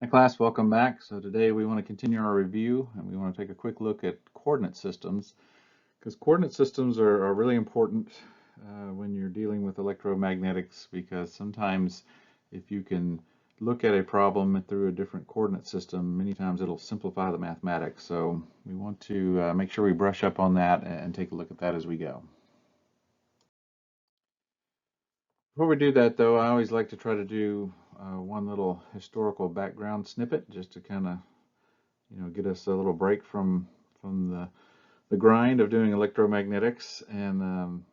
Hi class, welcome back. So today we want to continue our review and we want to take a quick look at coordinate systems because coordinate systems are really important when you're dealing with electromagnetics, because sometimes if you can look at a problem through a different coordinate system, many times it'll simplify the mathematics. So we want to make sure we brush up on that and take a look at that as we go. Before we do that, though, I always like to try to do one little historical background snippet just to kind of get us a little break from the grind of doing electromagnetics. And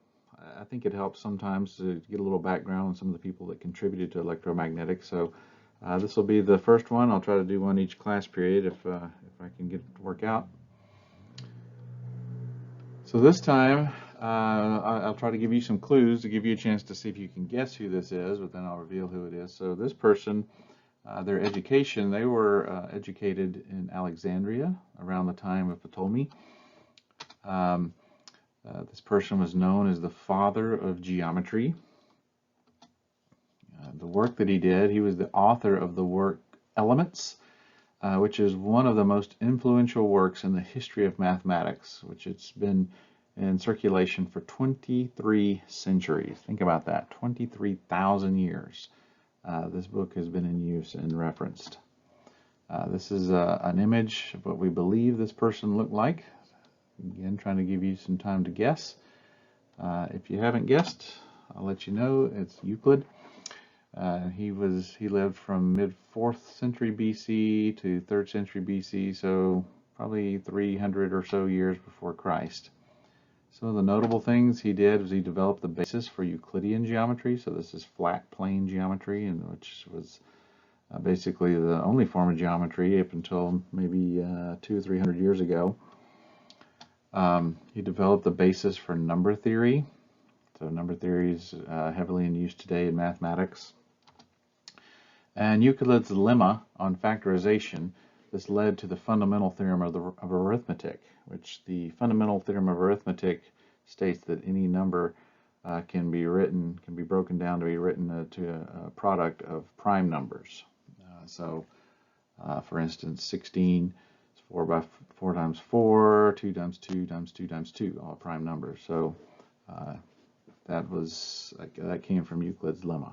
I think it helps sometimes to get a little background on some of the people that contributed to electromagnetics. So this will be the first one. I'll try to do one each class period if I can get it to work out. So this time I'll try to give you some clues to give you a chance to see if you can guess who this is, but then I'll reveal who it is. So this person, their education, they were educated in Alexandria around the time of Ptolemy. This person was known as the father of geometry. The work that he did, he was the author of the work Elements, which is one of the most influential works in the history of mathematics, which it's been in circulation for 23 centuries. Think about that, 23,000 years. This book has been in use and referenced. This is an image of what we believe this person looked like. Again, trying to give you some time to guess. If you haven't guessed, I'll let you know. It's Euclid. He lived from mid-4th century BC to 3rd century BC, so probably 300 or so years before Christ. Some of the notable things he did was he developed the basis for Euclidean geometry. So this is flat plane geometry, which was basically the only form of geometry up until maybe 200 or 300 years ago. He developed the basis for number theory. So number theory is heavily in use today in mathematics. And Euclid's lemma on factorization, this led to the fundamental theorem of arithmetic, which the fundamental theorem of arithmetic states that any number can be broken down to be written to a product of prime numbers. For instance, 16 is 4 times 4, 2 times 2 times 2 times 2, all prime numbers. So that came from Euclid's lemma.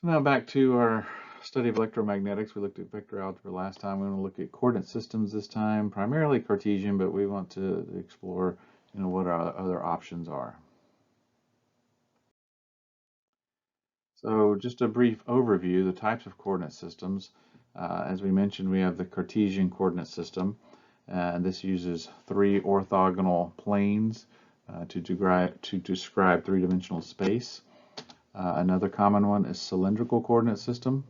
So now back to our study of electromagnetics. We looked at vector algebra last time. We want to look at coordinate systems this time, primarily Cartesian, but we want to explore, what our other options are. So just a brief overview, the types of coordinate systems. As we mentioned, we have the Cartesian coordinate system, and this uses 3 orthogonal planes to describe three-dimensional space. Another common one is cylindrical coordinate system.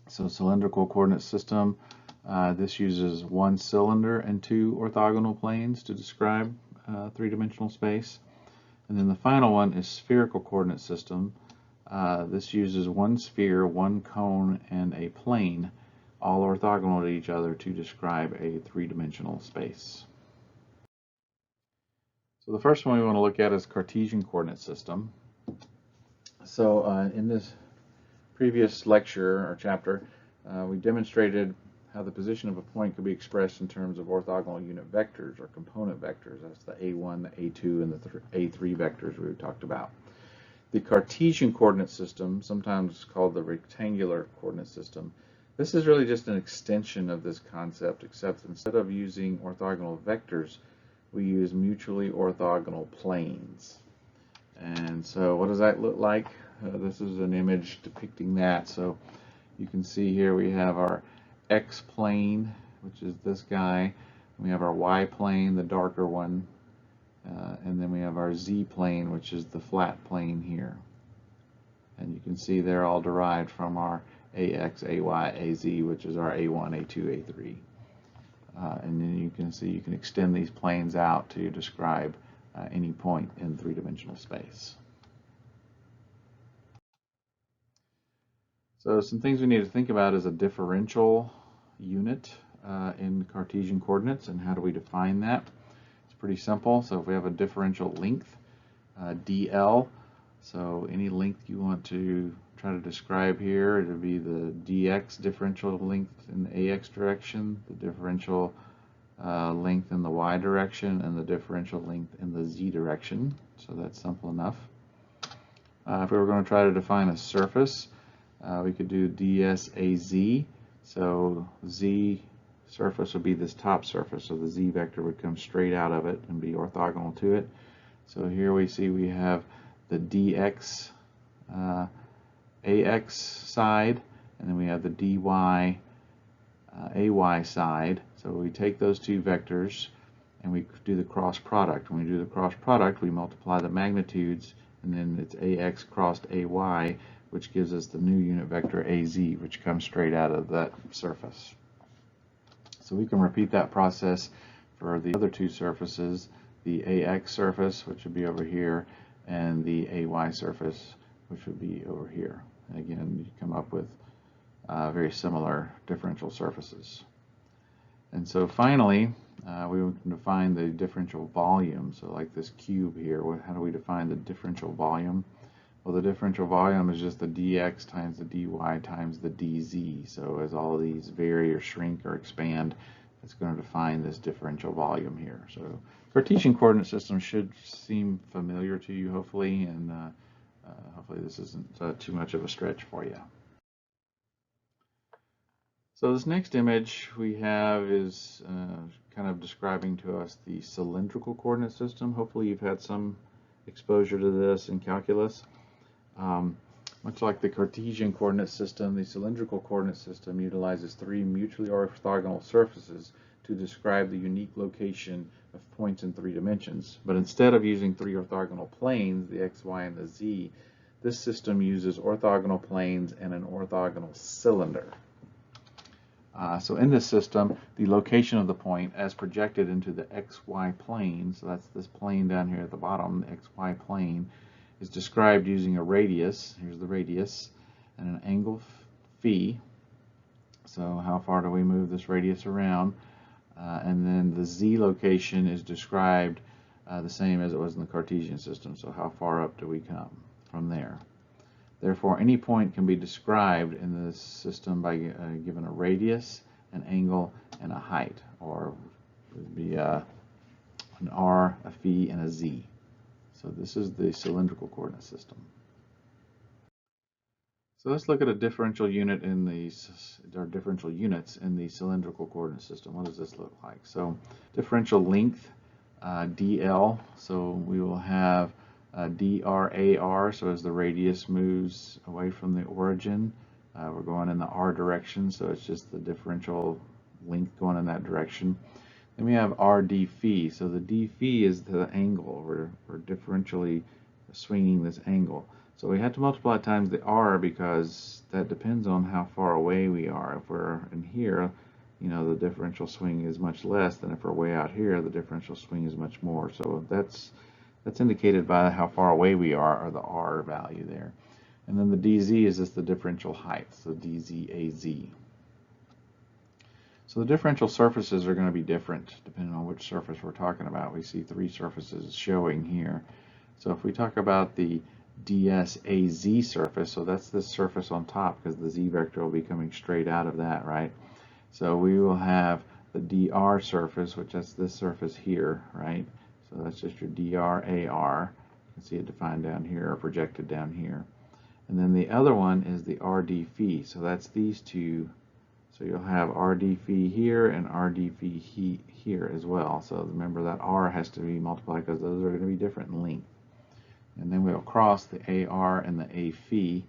So cylindrical coordinate system, this uses 1 cylinder and 2 orthogonal planes to describe three-dimensional space. And then the final one is spherical coordinate system. This uses 1 sphere, 1 cone, and a plane, all orthogonal to each other to describe a three-dimensional space. So the first one we want to look at is Cartesian coordinate system. So in this previous lecture or chapter, we demonstrated how the position of a point could be expressed in terms of orthogonal unit vectors or component vectors. That's the A1, the A2, and the A3 vectors we talked about. The Cartesian coordinate system, sometimes called the rectangular coordinate system, this is really just an extension of this concept, except instead of using orthogonal vectors, we use mutually orthogonal planes. And so what does that look like? This is an image depicting that. So you can see here we have our X plane, which is this guy. We have our Y plane, the darker one. And then we have our Z plane, which is the flat plane here. And you can see they're all derived from our AX, AY, AZ, which is our A1, A2, A3. And then you can see you can extend these planes out to describe any point in three-dimensional space. So some things we need to think about is a differential unit in Cartesian coordinates, and how do we define that? It's pretty simple. So if we have a differential length, dl, So any length you want to try to describe here, it would be the dx differential length in the ax direction, the differential length in the y direction, and the differential length in the z direction. So that's simple enough. If we were going to try to define a surface, we could do dsaz. So z surface would be this top surface, so the z vector would come straight out of it and be orthogonal to it. So here we see we have the dx ax side, and then we have the dy ay side. So we take those two vectors and we do the cross product. When we do the cross product, we multiply the magnitudes, and then it's ax crossed ay, which gives us the new unit vector az, which comes straight out of that surface. So we can repeat that process for the other two surfaces, the ax surface, which would be over here, and the ay surface, which would be over here. And again, you come up with very similar differential surfaces. And so finally, we can define the differential volume. So like this cube here, how do we define the differential volume? Well, the differential volume is just the dx times the dy times the dz. So as all of these vary or shrink or expand, it's going to define this differential volume here. So Cartesian coordinate system should seem familiar to you, hopefully, and hopefully this isn't too much of a stretch for you. So this next image we have is kind of describing to us the cylindrical coordinate system. Hopefully you've had some exposure to this in calculus. Much like the Cartesian coordinate system, the cylindrical coordinate system utilizes three mutually orthogonal surfaces to describe the unique location of points in three dimensions. But instead of using three orthogonal planes, the x, y, and the z, this system uses orthogonal planes and an orthogonal cylinder. So in this system, the location of the point as projected into the xy plane, so that's this plane down here at the bottom, the xy plane, is described using a radius. Here's the radius, and an angle phi. So how far do we move this radius around? And then the z location is described the same as it was in the Cartesian system. So how far up do we come from there? Therefore, any point can be described in this system by given a radius, an angle, and a height, or it would be an r, a phi, and a z. So this is the cylindrical coordinate system. So let's look at a differential unit in the, or differential units in the cylindrical coordinate system. What does this look like? So differential length, dl. So we will have drar. So as the radius moves away from the origin, we're going in the r direction. So it's just the differential length going in that direction. Then we have r d phi. So the d phi is the angle. We're differentially swinging this angle. So we have to multiply times the r because that depends on how far away we are. If we're in here, you know, the differential swing is much less than if we're way out here, the differential swing is much more. So that's indicated by how far away we are, or the r value there. And then the dz is just the differential height, so dzaz. So the differential surfaces are going to be different depending on which surface we're talking about. We see three surfaces showing here. So if we talk about the dsaz surface, so that's this surface on top because the z vector will be coming straight out of that, right? So we will have the dr surface, which is this surface here, right? So that's just your drar. You can see it defined down here or projected down here. And then the other one is the rd phi. So that's these two. So you'll have rd phi here and rd phi here as well. So remember that r has to be multiplied because those are going to be different in length. And then we'll cross the ar and the a phi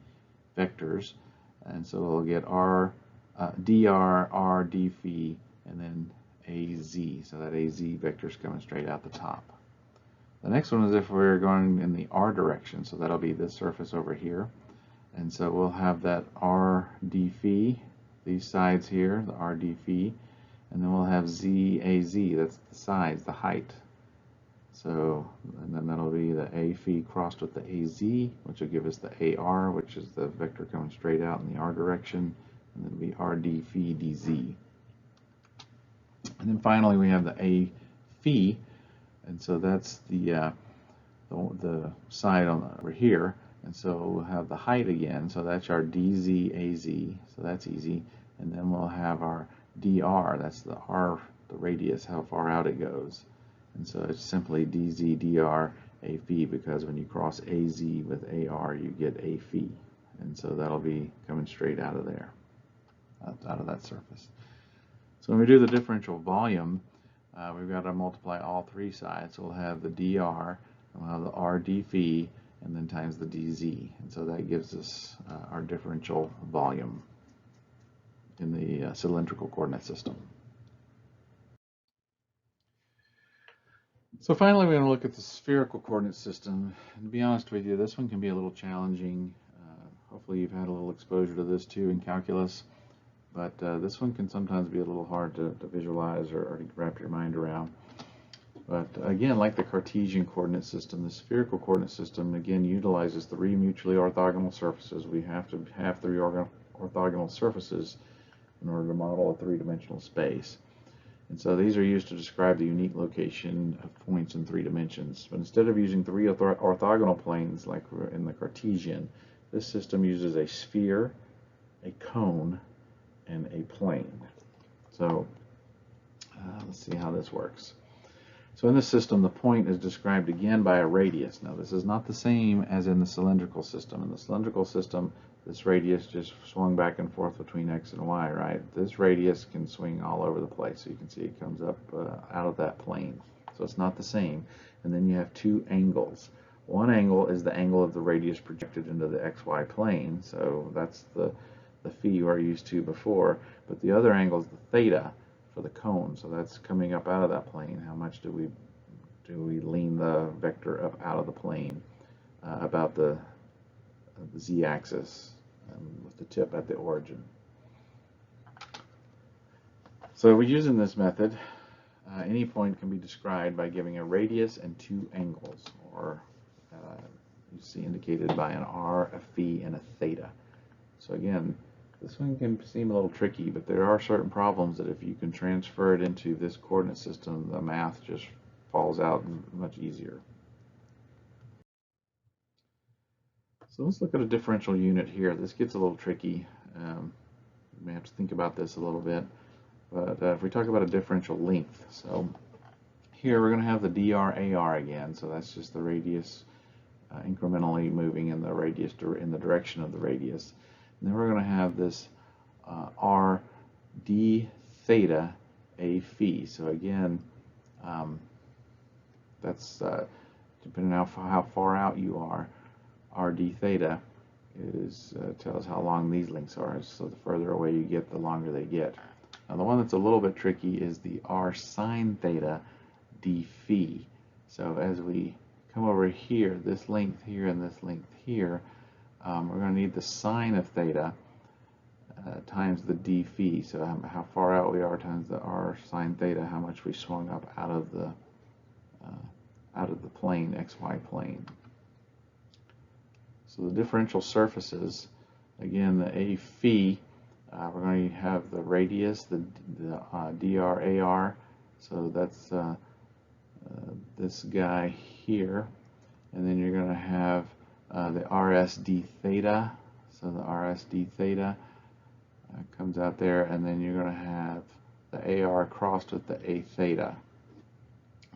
vectors. And so we'll get dr, r, d phi, and then az. So that az vector is coming straight out the top. The next one is if we're going in the r direction. So that'll be this surface over here. And so we'll have that r d phi, these sides here, the r d phi, and then we'll have z a z, that's the sides, the height. So, and then that'll be the a phi crossed with the az, which will give us the ar, which is the vector coming straight out in the r direction, and then it'll be r d phi dz. And then finally we have the a phi, and so that's the the side over here, and so we'll have the height again. So that's our dz, so that's easy. And then we'll have our dr, that's the radius, how far out it goes. And so it's simply dz dr AV, because when you cross AZ with AR, you get AV. And so that'll be coming straight out of there, out of that surface. So when we do the differential volume, we've got to multiply all three sides. So we'll have the dr, and we'll have the r dv, and then times the dz. And so that gives us our differential volume in the cylindrical coordinate system. So finally, we're going to look at the spherical coordinate system. And to be honest with you, this one can be a little challenging. Hopefully you've had a little exposure to this too in calculus. But this one can sometimes be a little hard to visualize or to wrap your mind around. But again, like the Cartesian coordinate system, the spherical coordinate system again utilizes three mutually orthogonal surfaces. We have to have three orthogonal surfaces in order to model a three-dimensional space. And so these are used to describe the unique location of points in three dimensions. But instead of using three orthogonal planes like in the Cartesian, this system uses a sphere, a cone, and a plane. So let's see how this works. So in this system, the point is described again by a radius. Now this is not the same as in the cylindrical system. In the cylindrical system, this radius just swung back and forth between x and y, right? This radius can swing all over the place. So you can see it comes up out of that plane. So it's not the same. And then you have two angles. One angle is the angle of the radius projected into the xy plane. So that's the phi we're used to before. But the other angle is the theta for the cone. So that's coming up out of that plane. How much do we lean the vector up out of the plane about the z-axis with the tip at the origin. So we're using this method. Any point can be described by giving a radius and two angles, or you see indicated by an r, a phi, and a theta. So again, this one can seem a little tricky, but there are certain problems that if you can transfer it into this coordinate system, the math just falls out much easier. So let's look at a differential unit here. This gets a little tricky. You may have to think about this a little bit. But if we talk about a differential length, so here we're going to have the dr/ar again. So that's just the radius incrementally moving in the radius in the direction of the radius. And then we're going to have this r d theta a phi. So again, that's depending on how far out you are. R d theta is tells how long these lengths are. So the further away you get, the longer they get. Now the one that's a little bit tricky is the r sine theta d phi. So as we come over here, this length here and this length here, we're going to need the sine of theta times the d phi. So how far out we are times the r sine theta, how much we swung up out of the plane, xy plane. So the differential surfaces, again, the a phi, we're going to have the radius, the dr/ar, so that's this guy here, and then you're going to have the rs d theta, so the rs d theta comes out there, and then you're going to have the ar crossed with the a theta.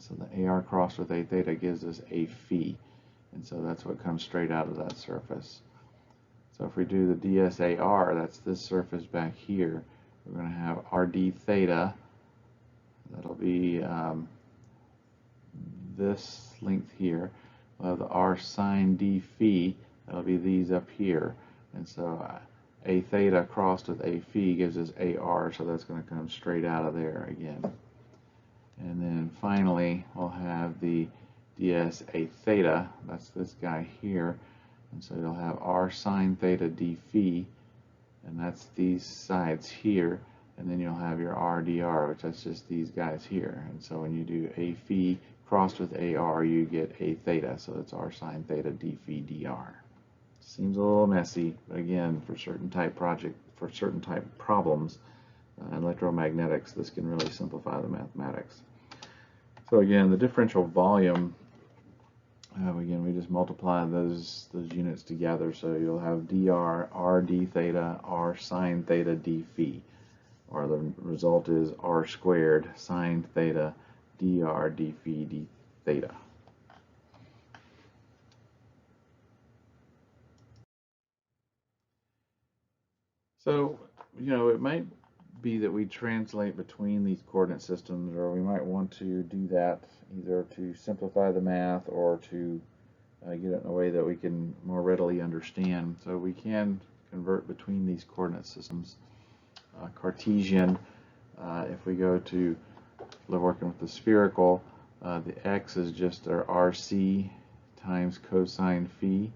So the ar crossed with a theta gives us a phi. And so that's what comes straight out of that surface. So if we do the dsar, that's this surface back here, we're going to have rd theta, that'll be this length here. We'll have the r sine d phi, that'll be these up here. And so a theta crossed with a phi gives us ar, so that's going to come straight out of there again. And then finally, we'll have the ds a theta, that's this guy here, and so you'll have r sine theta d phi, and that's these sides here, and then you'll have your r dr, which that's just these guys here. And so when you do a phi crossed with ar, you get a theta, so it's r sine theta d phi dr. Seems a little messy, but again, for certain type problems in electromagnetics, this can really simplify the mathematics. So again, the differential volume Again, we just multiply those units together, so you'll have dr r d theta r sine theta d phi, or the result is r squared sine theta dr d phi d theta. So, it might be that we translate between these coordinate systems, or we might want to do that either to simplify the math or to get it in a way that we can more readily understand. So we can convert between these coordinate systems. Cartesian, if we go to working with the spherical, the x is just our RC times cosine phi,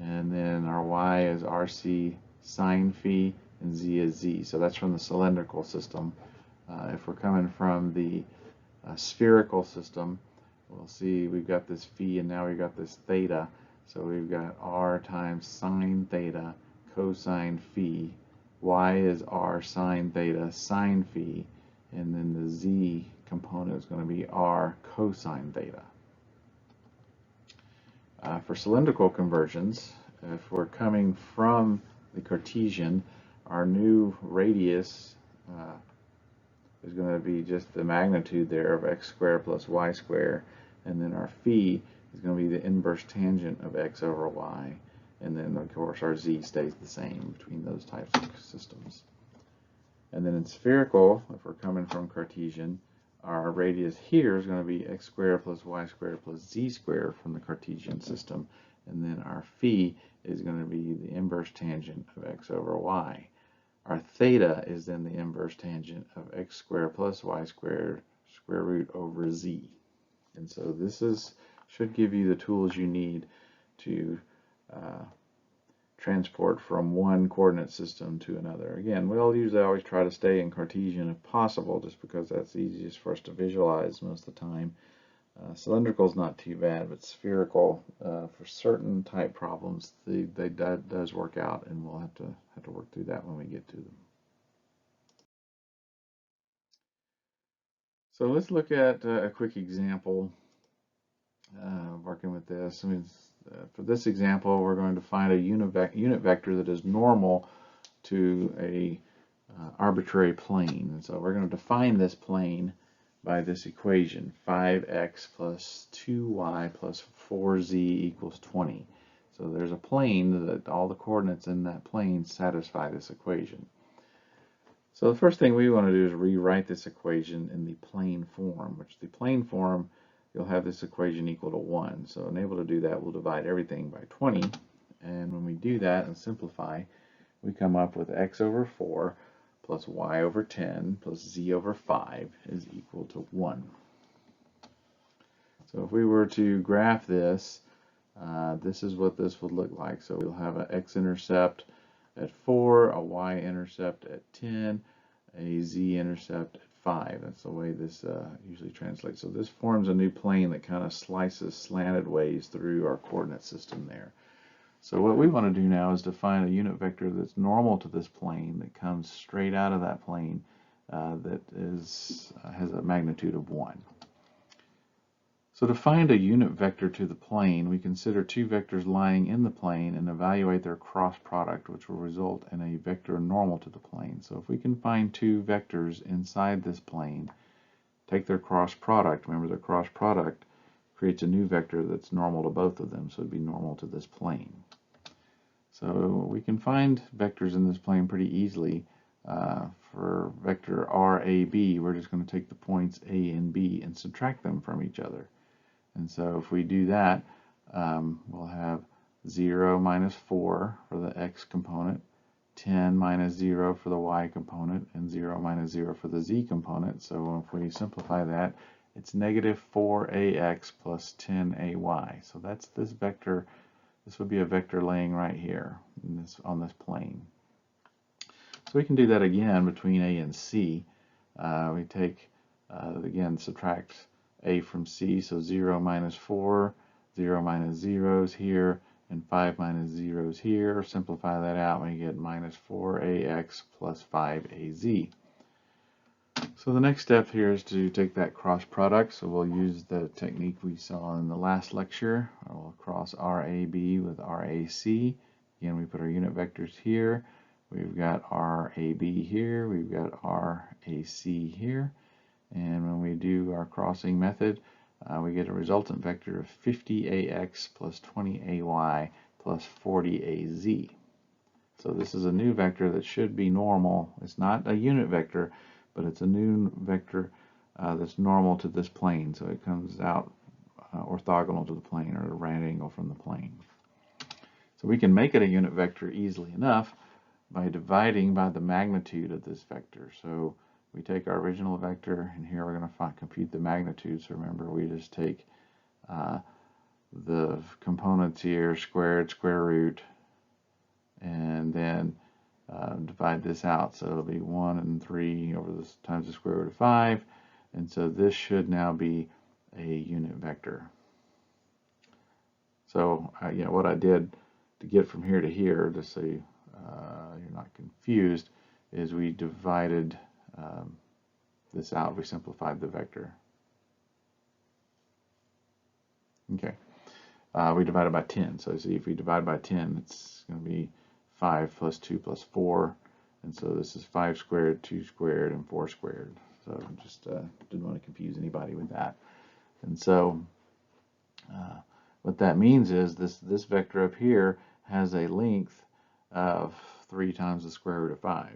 and then our y is RC sine phi, and z is z. So that's from the cylindrical system. If we're coming from the spherical system, we'll see we've got this phi and now we've got this theta. So we've got r times sine theta cosine phi. Y is r sine theta sine phi. And then the z component is going to be r cosine theta. For cylindrical conversions, if we're coming from the Cartesian, our new radius is going to be just the magnitude there of x squared plus y squared, and then our phi is going to be the inverse tangent of x over y, and then of course our z stays the same between those types of systems. And then in spherical, if we're coming from Cartesian, our radius here is going to be x squared plus y squared plus z squared from the Cartesian system, and then our phi is going to be the inverse tangent of x over y. Our theta is then the inverse tangent of x squared plus y squared square root over z. And so this should give you the tools you need to transport from one coordinate system to another. Again, we'll usually always try to stay in Cartesian if possible, just because that's easiest for us to visualize most of the time. Cylindrical is not too bad, but spherical, for certain type problems, that does work out, and we'll have to work through that when we get to them. So let's look at a quick example working with this. For this example, we're going to find a unit vector that is normal to a arbitrary plane, and so we're going to define this plane by this equation, 5x plus 2y plus 4z equals 20. So there's a plane that all the coordinates in that plane satisfy this equation. So the first thing we want to do is rewrite this equation in the plane form, which the plane form, you'll have this equation equal to 1. So in able to do that, we'll divide everything by 20. And when we do that and simplify, we come up with x over 4 plus y over 10 plus z over 5 is equal to 1. So if we were to graph this, this is what this would look like. So we'll have an x-intercept at 4, a y-intercept at 10, a z-intercept at 5. That's the way this usually translates. So this forms a new plane that kind of slices slanted ways through our coordinate system there. So what we want to do now is define a unit vector that's normal to this plane, that comes straight out of that plane, that has a magnitude of 1. So to find a unit vector to the plane, we consider two vectors lying in the plane and evaluate their cross product, which will result in a vector normal to the plane. So if we can find two vectors inside this plane, take their cross product, remember their cross product creates a new vector that's normal to both of them, so it'd be normal to this plane. So we can find vectors in this plane pretty easily. For vector RAB, we're just going to take the points A and B and subtract them from each other. And so if we do that, we'll have 0 minus 4 for the x component, 10 minus 0 for the y component, and 0 minus 0 for the z component. So if we simplify that, it's negative 4ax plus 10ay. So that's this vector. This would be a vector laying right here on this plane. So we can do that again between a and c. We take, again, subtract a from c, so 0 minus 4, 0 minus 0 is here, and 5 minus 0 is here. Simplify that out, and we get minus 4ax plus 5az. So the next step here is to take that cross product. So we'll use the technique we saw in the last lecture. We'll cross RAB with RAC. Again, we put our unit vectors here. We've got RAB here. We've got RAC here. And when we do our crossing method, we get a resultant vector of 50AX plus 20AY plus 40AZ. So this is a new vector that should be normal. It's not a unit vector, but it's a new vector that's normal to this plane. So it comes out orthogonal to the plane, or at a right angle from the plane. So we can make it a unit vector easily enough by dividing by the magnitude of this vector. So we take our original vector, and here we're going to compute the magnitude. So remember, we just take the components here, squared, square root, and then divide this out. So it'll be 1 and 3 over this times the square root of 5. And so this should now be a unit vector. So what I did to get from here to here, just so you're not confused, is we divided this out. We simplified the vector. Okay. We divided by 10. So see, if we divide by 10, it's going to be 5 plus 2 plus 4. And so this is 5 squared, 2 squared, and 4 squared. So just didn't want to confuse anybody with that. And so what that means is this vector up here has a length of 3 times the square root of 5.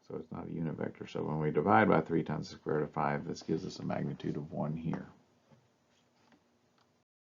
So it's not a unit vector. So when we divide by 3 times the square root of 5, this gives us a magnitude of 1 here.